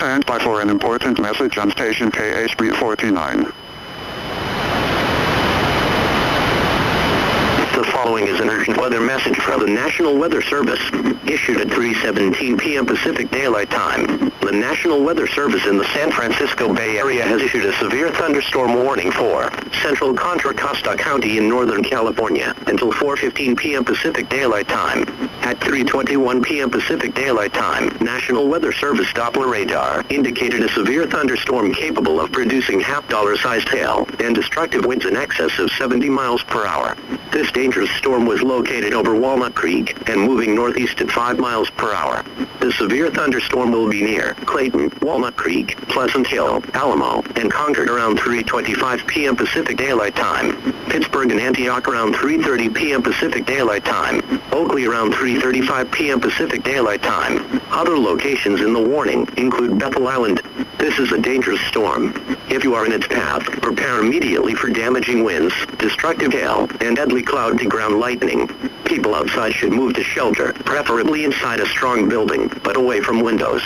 Stand by for an important message on station KHB49. The following is an urgent weather message from the National Weather Service, issued at 3:17 p.m. Pacific Daylight Time. The National Weather Service in the San Francisco Bay Area has issued a severe thunderstorm warning for central Contra Costa County in Northern California until 4:15 p.m. Pacific Daylight Time. At 3:21 p.m. Pacific Daylight Time, National Weather Service Doppler radar indicated a severe thunderstorm capable of producing half-dollar-sized hail and destructive winds in excess of 70 miles per hour. This dangerous storm was located over Walnut Creek and moving northeast at 5 miles per hour. The severe thunderstorm will be near Clayton, Walnut Creek, Pleasant Hill, Alamo, and Concord around 3:25 p.m. Pacific Daylight Time. Pittsburgh and Antioch around 3:30 p.m. Pacific Daylight Time. Oakley around 3:35 p.m. Pacific Daylight Time. Other locations in the warning include Bethel Island. This is a dangerous storm. If you are in its path, prepare immediately for damaging winds, destructive hail, and deadly cloud-to-ground lightning. People outside should move to shelter, preferably inside a strong building, but away from windows.